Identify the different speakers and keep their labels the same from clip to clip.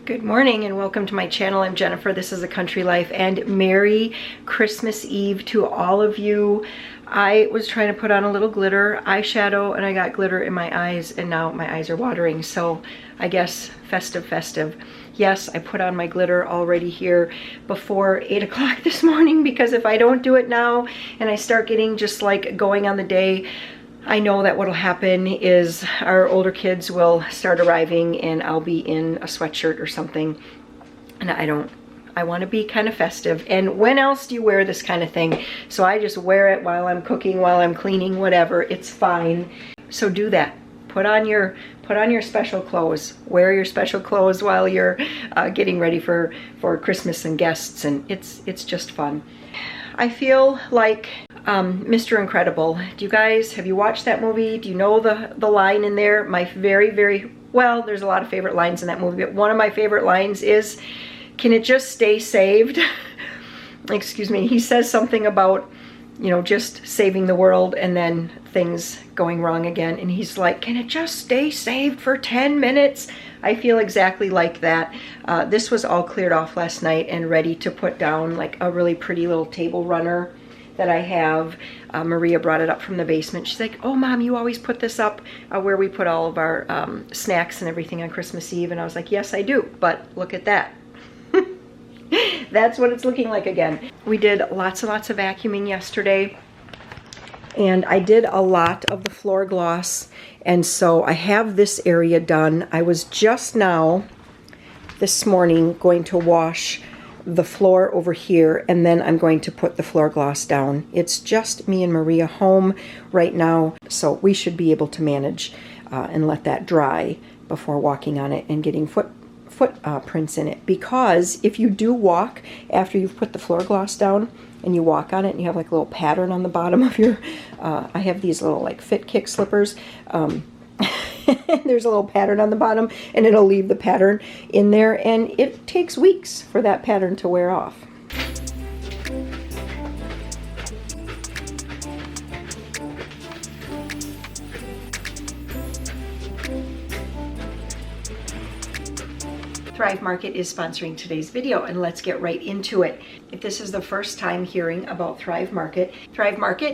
Speaker 1: Good morning and welcome to my channel. I'm Jennifer. This is A Country Life, and Merry Christmas Eve to all of you. I was trying to put on a little glitter eyeshadow and I got glitter in my eyes and now my eyes are watering. So I guess festive. Yes, I put on my glitter already here before 8 o'clock this morning, because if I don't do it now and I start getting just like going on the day, I know that what'll happen is our older kids will start arriving and I'll be in a sweatshirt or something. And I want to be kind of festive. And when else do you wear this kind of thing? So I just wear it while I'm cooking, while I'm cleaning, whatever. It's fine. So do that. Put on your special clothes. Wear your special clothes while you're getting ready for Christmas and guests, and it's just fun. I feel like Mr. Incredible. Have you watched that movie? Do you know the line in there? My very, well, there's a lot of favorite lines in that movie, but one of my favorite lines is, "Can it just stay saved?" Excuse me. He says something about, you know, just saving the world and then things going wrong again. And he's like, "Can it just stay saved for 10 minutes? I feel exactly like that. This was all cleared off last night and ready to put down, like a really pretty little table runner that I have. Maria brought it up from the basement. She's like, "Oh, Mom, you always put this up where we put all of our snacks and everything on Christmas Eve." And I was like, "Yes, I do, but look at that." That's what it's looking like again. We did lots and lots of vacuuming yesterday, and I did a lot of the floor gloss, and so I have this area done. I was just now this morning going to wash the floor over here, and then I'm going to put the floor gloss down. It's just me and Maria home right now, so we should be able to manage and let that dry before walking on it and getting footprints in it. Because if you do walk after you've put the floor gloss down and you walk on it and you have like a little pattern on the bottom of your I have these little like Fit Kick slippers. There's a little pattern on the bottom and it'll leave the pattern in there, and it takes weeks for that pattern to wear off. Thrive Market is sponsoring today's video, and let's get right into it. If this is the first time hearing about Thrive Market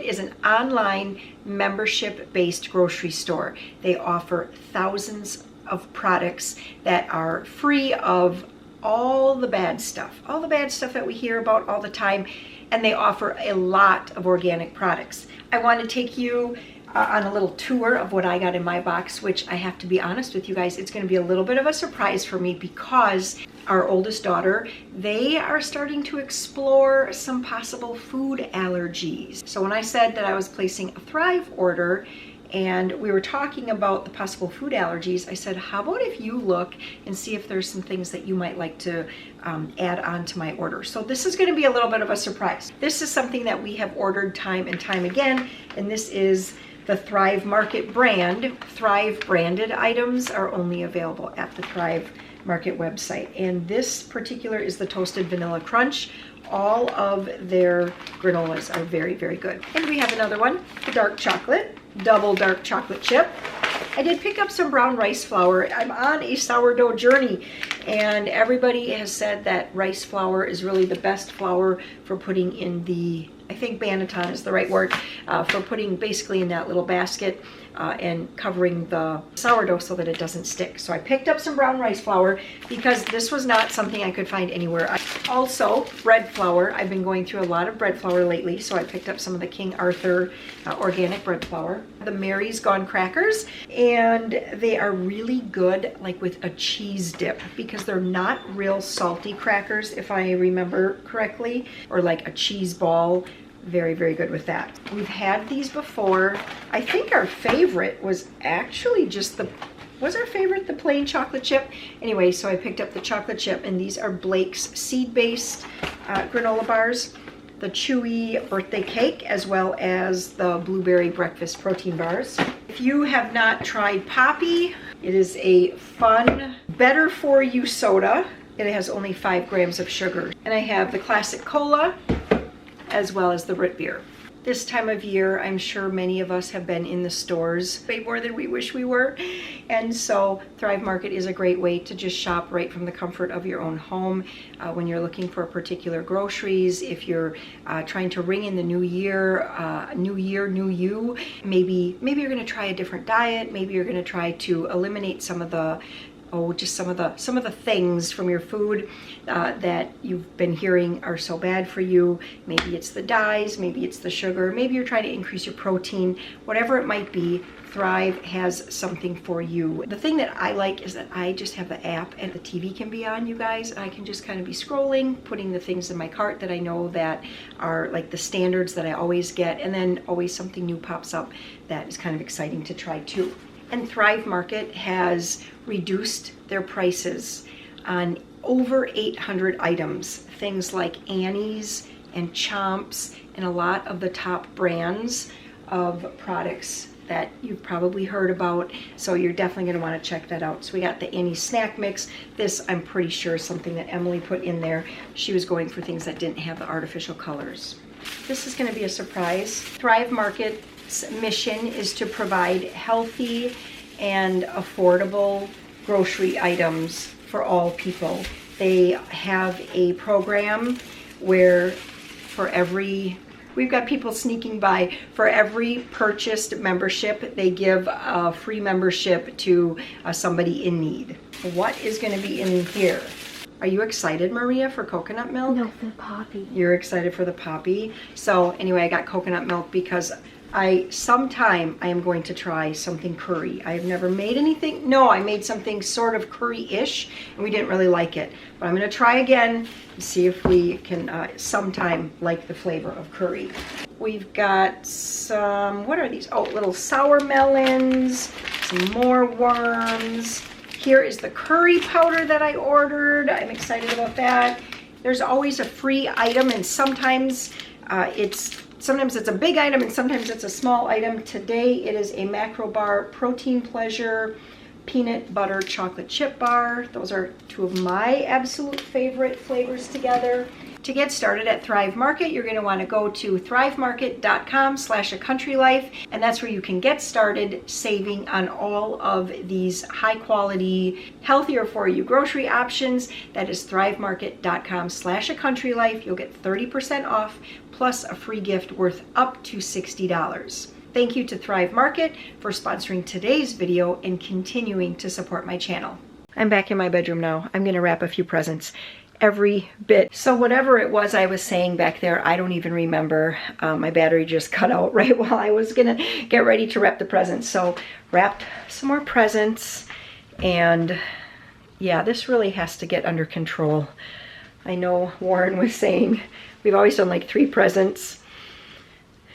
Speaker 1: is an online membership-based grocery store. They offer thousands of products that are free of all the bad stuff that we hear about all the time, and they offer a lot of organic products. I want to take you on a little tour of what I got in my box, which I have to be honest with you guys, it's going to be a little bit of a surprise for me, because our oldest daughter, they are starting to explore some possible food allergies. So when I said that I was placing a Thrive order and we were talking about the possible food allergies, I said, how about if you look and see if there's some things that you might like to add on to my order. So this is going to be a little bit of a surprise. This is something that we have ordered time and time again, and this is the Thrive Market brand. Thrive branded items are only available at the Thrive Market website. And this particular is the Toasted Vanilla Crunch. All of their granolas are very, very good. And we have another one, the dark chocolate, double dark chocolate chip. I did pick up some brown rice flour. I'm on a sourdough journey, and everybody has said that rice flour is really the best flour for putting in the, I think banneton is the right word, for putting basically in that little basket and covering the sourdough so that it doesn't stick. So I picked up some brown rice flour because this was not something I could find anywhere. Also, bread flour. I've been going through a lot of bread flour lately, so I picked up some of the King Arthur organic bread flour. The Mary's Gone crackers, and they are really good like with a cheese dip, because they're not real salty crackers if I remember correctly, or like a cheese ball. Very, very good with that. We've had these before. I think our favorite was actually just the plain chocolate chip? Anyway, so I picked up the chocolate chip, and these are Blake's seed-based granola bars, the chewy birthday cake, as well as the blueberry breakfast protein bars. If you have not tried Poppy, it is a fun, better for you soda. It has only 5 grams of sugar. And I have the classic cola, as well as the root beer. This time of year, I'm sure many of us have been in the stores way more than we wish we were. And so Thrive Market is a great way to just shop right from the comfort of your own home. When you're looking for particular groceries, if you're trying to ring in the new year, new you, maybe you're gonna try a different diet, maybe you're gonna try to eliminate some of the some of the things from your food that you've been hearing are so bad for you. Maybe it's the dyes, maybe it's the sugar, maybe you're trying to increase your protein, whatever it might be. Thrive has something for you. The thing that I like is that I just have the app and the TV can be on, you guys. I can just kind of be scrolling, putting the things in my cart that I know that are like the standards that I always get, and then always something new pops up that is kind of exciting to try too. And Thrive Market has reduced their prices on over 800 items. Things like Annie's and Chomps and a lot of the top brands of products that you've probably heard about. So you're definitely gonna wanna check that out. So we got the Annie's Snack Mix. This, I'm pretty sure, is something that Emily put in there. She was going for things that didn't have the artificial colors. This is gonna be a surprise. Thrive Market's mission is to provide healthy and affordable grocery items for all people. They have a program where we've got people sneaking by. For every purchased membership, they give a free membership to somebody in need. What is going to be in here? Are you excited, Maria, for coconut milk?
Speaker 2: No, for the poppy.
Speaker 1: You're excited for the poppy? So anyway, I got coconut milk because sometime I am going to try something curry. I have never made anything. No, I made something sort of curry-ish, and we didn't really like it. But I'm gonna try again and see if we can sometime like the flavor of curry. We've got some, what are these? Oh, little sour melons, some more worms. Here is the curry powder that I ordered. I'm excited about that. There's always a free item, and sometimes Sometimes it's a big item and sometimes it's a small item. Today it is a Macro Bar Protein Pleasure Peanut Butter Chocolate Chip Bar. Those are two of my absolute favorite flavors together. To get started at Thrive Market, you're going to want to go to thrivemarket.com/acountrylife, and that's where you can get started saving on all of these high quality, healthier for you grocery options. That is thrivemarket.com/acountrylife. You'll get 30% off plus a free gift worth up to $60. Thank you to Thrive Market for sponsoring today's video and continuing to support my channel. I'm back in my bedroom now. I'm going to wrap a few presents. Every bit. So whatever it was I was saying back there, I don't even remember. My battery just cut out right while I was gonna get ready to wrap the presents. So wrapped some more presents, and yeah, this really has to get under control. I know Warren was saying we've always done like 3 presents,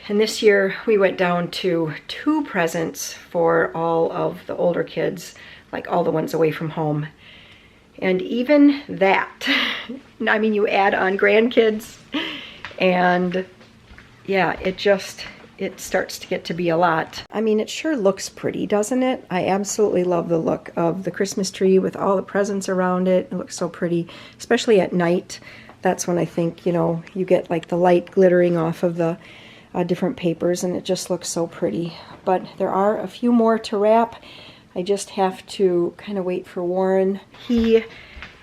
Speaker 1: and this year we went down to 2 presents for all of the older kids, like all the ones away from home. And even that, I mean, you add on grandkids, and yeah, it starts to get to be a lot. I mean, it sure looks pretty, doesn't it? I absolutely love the look of the Christmas tree with all the presents around it. It looks so pretty, especially at night. That's when I think, you know, you get like the light glittering off of the different papers, and it just looks so pretty. But there are a few more to wrap. I just have to kind of wait for Warren. He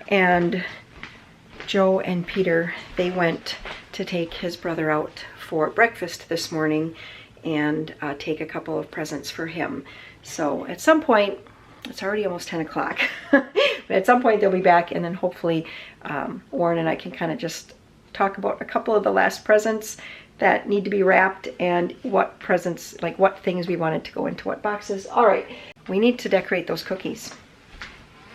Speaker 1: and Joe and Peter, they went to take his brother out for breakfast this morning and take a couple of presents for him. So at some point, it's already almost 10 o'clock, but at some point they'll be back, and then hopefully Warren and I can kind of just talk about a couple of the last presents that need to be wrapped and what presents, like what things we wanted to go into what boxes. All right. We need to decorate those cookies.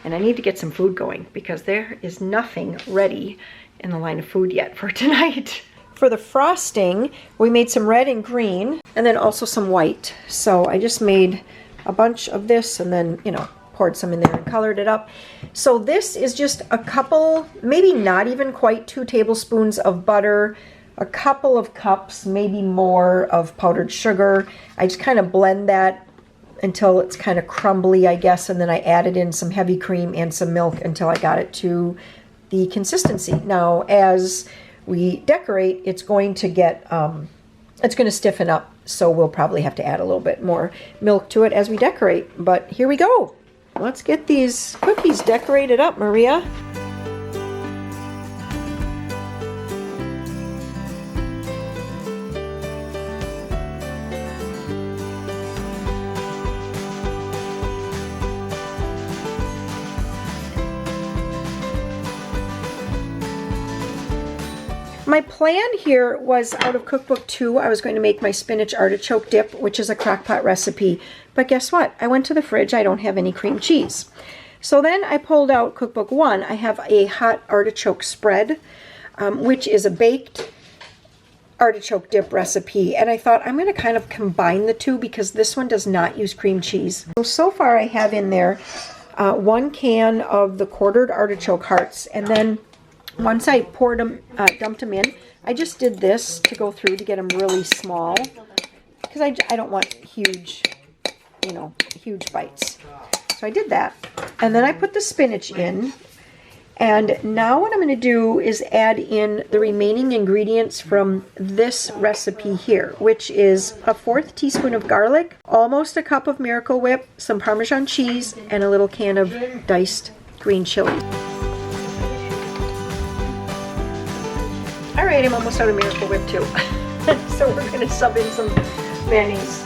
Speaker 1: And I need to get some food going because there is nothing ready in the line of food yet for tonight. For the frosting, we made some red and green and then also some white. So I just made a bunch of this and then, you know, poured some in there and colored it up. So this is just a couple, maybe not even quite 2 tablespoons of butter, a couple of cups, maybe more, of powdered sugar. I just kind of blend that until it's kind of crumbly, I guess, and then I added in some heavy cream and some milk until I got it to the consistency. Now, as we decorate, it's going to get it's going to stiffen up, so we'll probably have to add a little bit more milk to it as we decorate. But here we go. Let's get these cookies decorated up, Maria. My plan here was out of cookbook 2, I was going to make my spinach artichoke dip, which is a crock-pot recipe. But guess what? I went to the fridge. I don't have any cream cheese. So then I pulled out cookbook 1. I have a hot artichoke spread, which is a baked artichoke dip recipe. And I thought I'm going to kind of combine the two because this one does not use cream cheese. So far I have in there 1 can of the quartered artichoke hearts, and then once I poured them, dumped them in, I just did this to go through to get them really small because I don't want huge, you know, huge bites. So I did that. And then I put the spinach in. And now what I'm going to do is add in the remaining ingredients from this recipe here, which is a 1/4 teaspoon of garlic, almost a cup of Miracle Whip, some Parmesan cheese, and a little can of diced green chili. All right, I'm almost out of Miracle Whip too. So we're going to sub in some mayonnaise.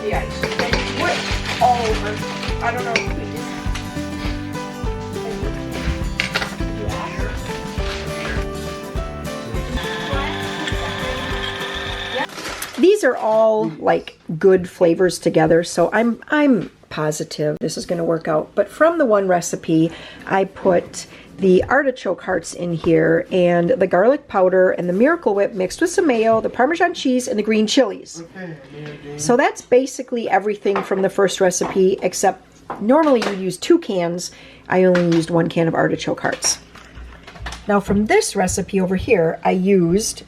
Speaker 1: The ice. What? All over. I don't know if we did. These are all like good flavors together, so I'm positive this is going to work out. But from the one recipe, I put the artichoke hearts in here and the garlic powder and the Miracle Whip mixed with some mayo, the Parmesan cheese, and the green chilies. So that's basically everything from the first recipe, except normally you use 2 cans. I only used 1 can of artichoke hearts. Now from this recipe over here, I used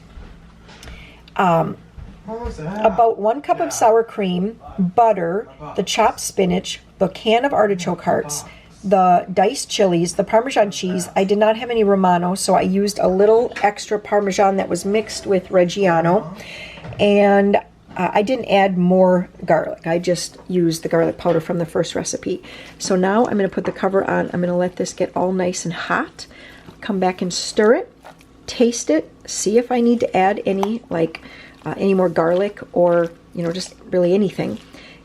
Speaker 1: about 1 cup of sour cream, butter, the chopped spinach, the can of artichoke hearts, the diced chilies, the Parmesan cheese. I did not have any Romano, so I used a little extra Parmesan that was mixed with Reggiano. And I didn't add more garlic. I just used the garlic powder from the first recipe. So now I'm going to put the cover on. I'm going to let this get all nice and hot. Come back and stir it, taste it, see if I need to add any, like, any more garlic or, you know, just really anything,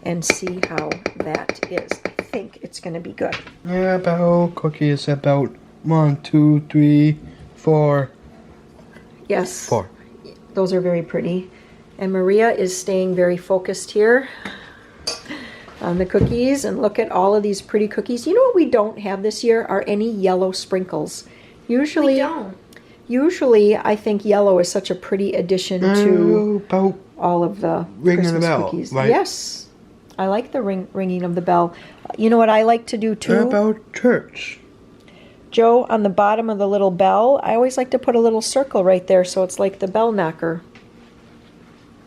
Speaker 1: and see how that is. I think it's going to be good.
Speaker 2: Yeah, about cookies about 1, 2, 3, 4.
Speaker 1: Yes.
Speaker 2: 4.
Speaker 1: Those are very pretty. And Maria is staying very focused here on the cookies. And look at all of these pretty cookies. You know what we don't have this year are any yellow sprinkles. Usually,
Speaker 3: we don't.
Speaker 1: Usually, I think yellow is such a pretty addition to all of the Christmas cookies.
Speaker 2: Right?
Speaker 1: Yes, I like the ringing of the bell. You know what I like to do too?
Speaker 2: What about church?
Speaker 1: Joe, on the bottom of the little bell, I always like to put a little circle right there so it's like the bell knocker.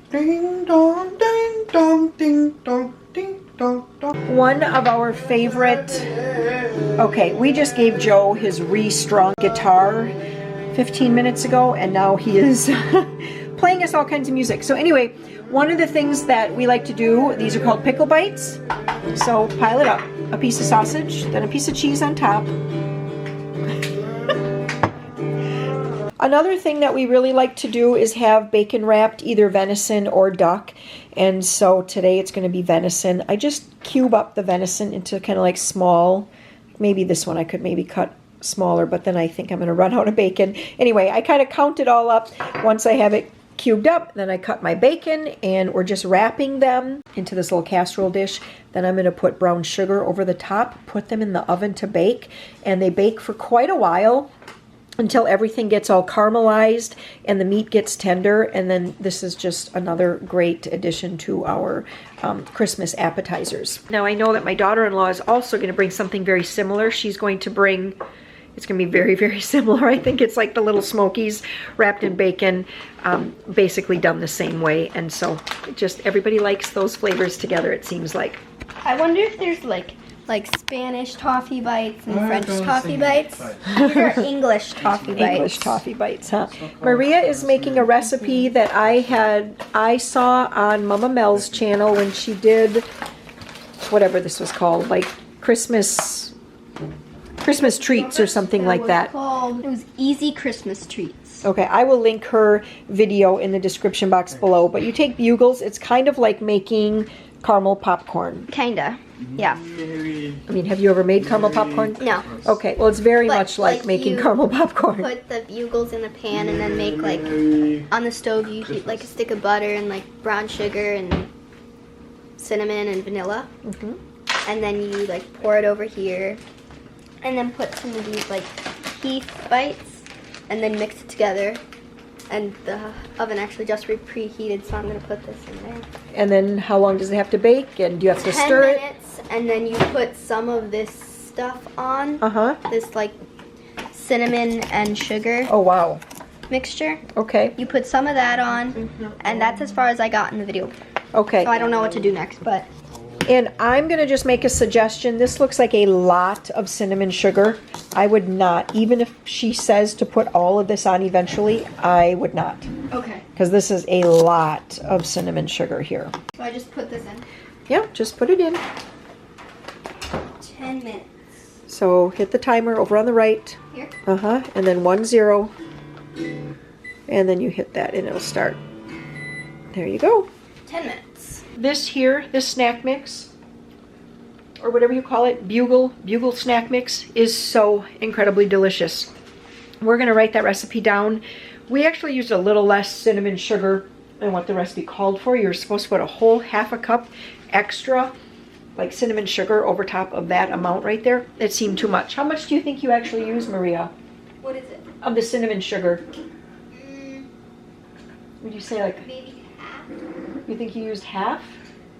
Speaker 2: Ding dong, ding dong, ding dong, ding dong, dong.
Speaker 1: One of our favorite... Okay, we just gave Joe his Strong guitar 15 minutes ago, and now he is playing us all kinds of music. So anyway, one of the things that we like to do, these are called pickle bites. So pile it up. A piece of sausage, then a piece of cheese on top. Another thing that we really like to do is have bacon wrapped either venison or duck. And so today it's going to be venison. I just cube up the venison into kind of like small, maybe this one I could maybe cut smaller, but then I think I'm going to run out of bacon. Anyway, I kind of count it all up. Once I have it cubed up, then I cut my bacon, and we're just wrapping them into this little casserole dish. Then I'm going to put brown sugar over the top, put them in the oven to bake, and they bake for quite a while until everything gets all caramelized and the meat gets tender. And then this is just another great addition to our Christmas appetizers. Now I know that my daughter-in-law is also going to bring something very similar. She's going to bring... It's going to be very, very similar. I think it's like the little Smokies wrapped in bacon, basically done the same way. And so just everybody likes those flavors together, it seems like.
Speaker 3: I wonder if there's like like Spanish toffee bites and French toffee bites. These are English toffee bites.
Speaker 1: English toffee bites, huh? Maria is making a recipe that I saw on Momma Mel's channel when she did whatever this was called, like Christmas treats or something like that.
Speaker 3: It was Easy Christmas Treats.
Speaker 1: Okay, I will link her video in the description box below. But you take Bugles, it's kind of like making caramel popcorn.
Speaker 3: Kinda, yeah.
Speaker 1: I mean, have you ever made caramel popcorn?
Speaker 3: No.
Speaker 1: Okay, well, it's very
Speaker 3: But,
Speaker 1: much like making
Speaker 3: you
Speaker 1: caramel popcorn.
Speaker 3: Put the Bugles in a pan and then make like, on the stove you heat like a stick of butter and like brown sugar and cinnamon and vanilla. And then you like pour it over here and then put some of these like Heath bites and then mix it together. And the oven actually just preheated, so I'm going to put this in there.
Speaker 1: And then how long does it have to bake? And do you have to
Speaker 3: 10
Speaker 1: stir it?
Speaker 3: minutes, and then you put some of this stuff on. This like cinnamon and sugar
Speaker 1: Oh, wow.
Speaker 3: mixture.
Speaker 1: Okay.
Speaker 3: You put some of that on, and that's as far as I got in the video.
Speaker 1: Okay.
Speaker 3: So I don't know what to do next, but
Speaker 1: And I'm going to just make a suggestion. This looks like a lot of cinnamon sugar. I would not, even if she says to put all of this on eventually, I would not.
Speaker 3: okay.
Speaker 1: Because this is a lot of cinnamon sugar here.
Speaker 3: So I just put this in.
Speaker 1: Yeah, just put it in.
Speaker 3: 10 minutes.
Speaker 1: So hit the timer over on the right.
Speaker 3: Here.
Speaker 1: And then 1 0. And then you hit that and it'll start. There you go.
Speaker 3: 10 minutes.
Speaker 1: This here, this snack mix, or whatever you call it, Bugle snack mix, is so incredibly delicious. We're going to write that recipe down. We actually used a little less cinnamon sugar than what the recipe called for. You're supposed to put a whole half a cup extra, like cinnamon sugar, over top of that amount right there. It seemed too much. How much do you think you actually use, Maria,
Speaker 3: What is it?
Speaker 1: of the cinnamon sugar? Would you say like,
Speaker 3: Maybe half.
Speaker 1: you think you used half?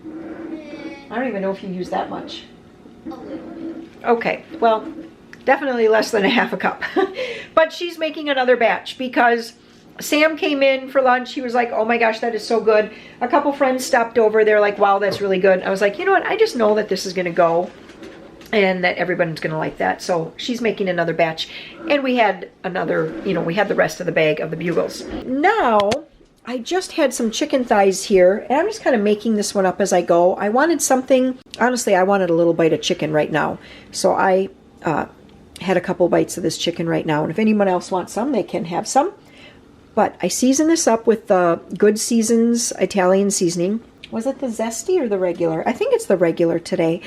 Speaker 1: I don't even know if you used that much.
Speaker 3: A little bit.
Speaker 1: Okay, well, definitely less than a half a cup. But she's making another batch because Sam came in for lunch. He was like, oh my gosh, that is so good. A couple friends stopped over. They're like, wow, that's really good. I was like, you know what? I just know that this is going to go and that everyone's going to like that. So she's making another batch. And we had another, we had the rest of the bag of the Bugles. Now, I just had some chicken thighs here, and I'm just kind of making this one up as I go. I wanted something, honestly, I wanted a little bite of chicken right now. So I had a couple bites of this chicken right now, and if anyone else wants some, they can have some. But I seasoned this up with the Good Seasons Italian seasoning. Was it the zesty or the regular? I think it's the regular today.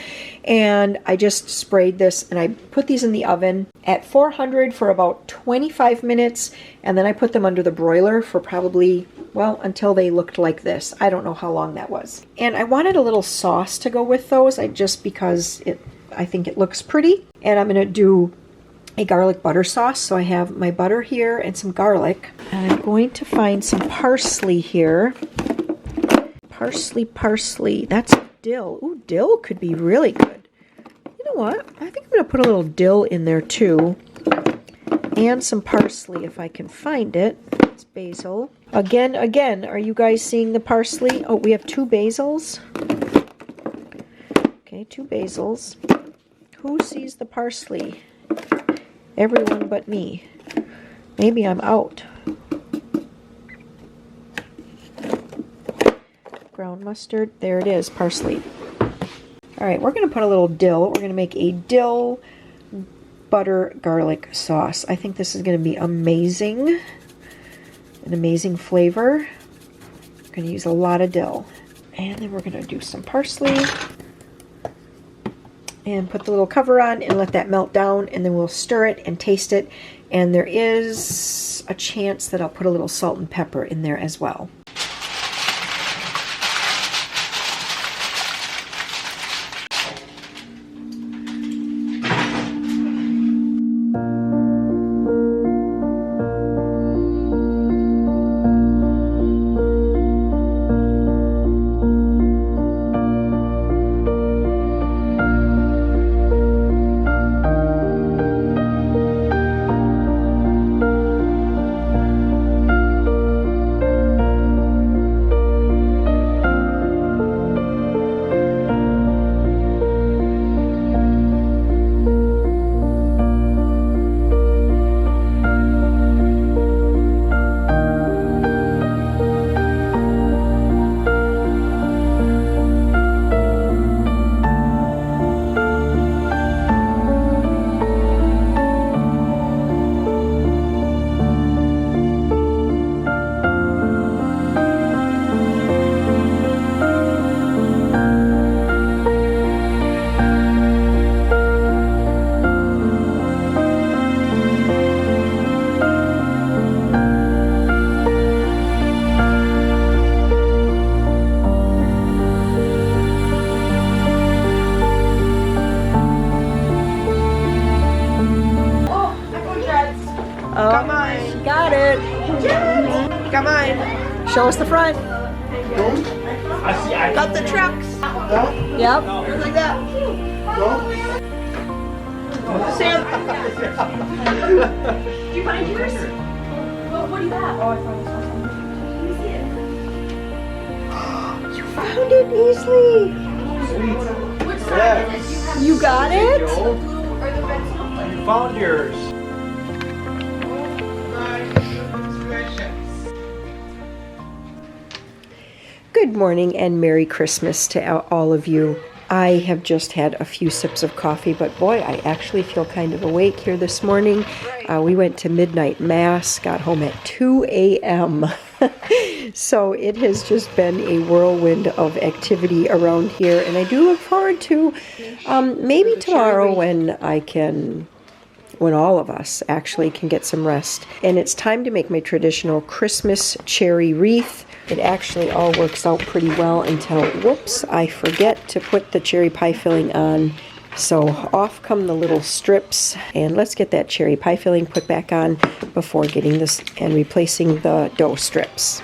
Speaker 1: And I just sprayed this, and I put these in the oven at 400 for about 25 minutes, and then I put them under the broiler for probably, well, until they looked like this. I don't know how long that was. And I wanted a little sauce to go with those, just because I think it looks pretty. And I'm going to do a garlic butter sauce. So I have my butter here and some garlic. And I'm going to find some parsley here. Parsley. That's dill. Ooh, dill could be really good. You know what? I think I'm going to put a little dill in there too. And some parsley if I can find it. It's basil. Again, are you guys seeing the parsley? Oh, we have 2 basils. Okay, 2 basils. Who sees the parsley? Everyone but me. Maybe I'm out. Ground mustard. There it is, parsley. All right, we're going to put a little dill. We're going to make a dill butter garlic sauce. I think this is going to be amazing. An amazing flavor. We're going to use a lot of dill. And then we're going to do some parsley. And put the little cover on and let that melt down. And then we'll stir it and taste it. And there is a chance that I'll put a little salt and pepper in there as well. Show us the front.
Speaker 3: Got the trucks.
Speaker 1: Yep.
Speaker 3: Just like that.
Speaker 4: Did you find yours? What do you have? Oh, I found this one. Let me see it.
Speaker 1: You found it easily.
Speaker 4: Which side is it?
Speaker 1: You got it?
Speaker 4: The blue or the red snowflake?
Speaker 5: You found yours.
Speaker 1: Good morning and Merry Christmas to all of you. I have just had a few sips of coffee, but boy, I actually feel kind of awake here this morning. We went to midnight mass, got home at 2 a.m. So it has just been a whirlwind of activity around here, and I do look forward to maybe tomorrow when all of us actually can get some rest. And it's time to make my traditional Christmas cherry wreath. It actually all works out pretty well until, whoops, I forget to put the cherry pie filling on. So off come the little strips, and let's get that cherry pie filling put back on before getting this and replacing the dough strips.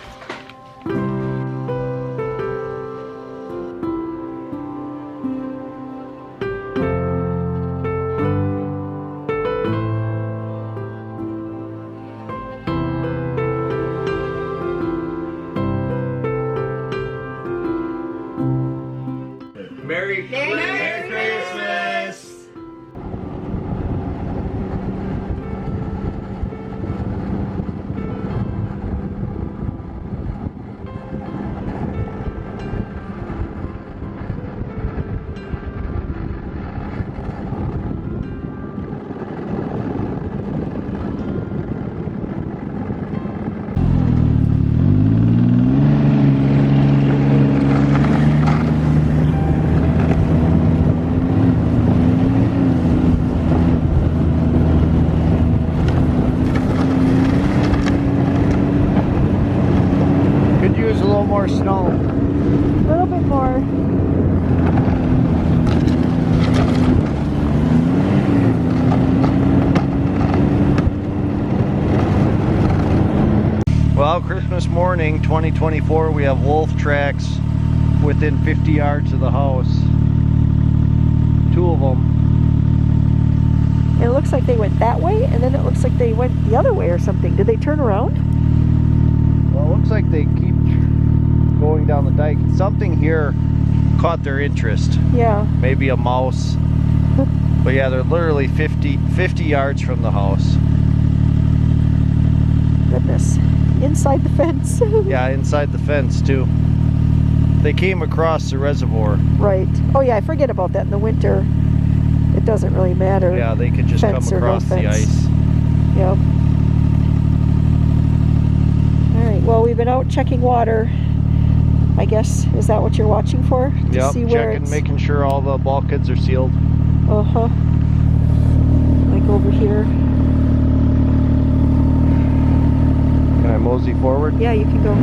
Speaker 5: Merry Christmas!
Speaker 2: Could use a little more snow.
Speaker 1: A little bit more.
Speaker 2: Well, Christmas morning 2024, we have wolf tracks within 50 yards of the house. 2 of them.
Speaker 1: And it looks like they went that way, and then it looks like they went the other way or something. Did they turn around?
Speaker 2: Well, it looks like they keep going down the dike. Something here caught their interest.
Speaker 1: Yeah.
Speaker 2: Maybe a mouse. But yeah, they're literally 50 yards from the house.
Speaker 1: Goodness. Inside the fence.
Speaker 2: Yeah, inside the fence too. They came across the reservoir.
Speaker 1: Right. Oh yeah, I forget about that in the winter. It doesn't really matter.
Speaker 2: Yeah, they could just come
Speaker 1: Fence or no
Speaker 2: across the
Speaker 1: fence.
Speaker 2: ice.
Speaker 1: Yep. All right. Well, we've been out checking water. I guess, is that what you're watching for? To
Speaker 2: Yep,
Speaker 1: see where
Speaker 2: checking,
Speaker 1: it's...
Speaker 2: making sure all the bulkheads are sealed.
Speaker 1: Uh-huh. Like over here.
Speaker 2: Can I mosey forward?
Speaker 1: Yeah, you can go.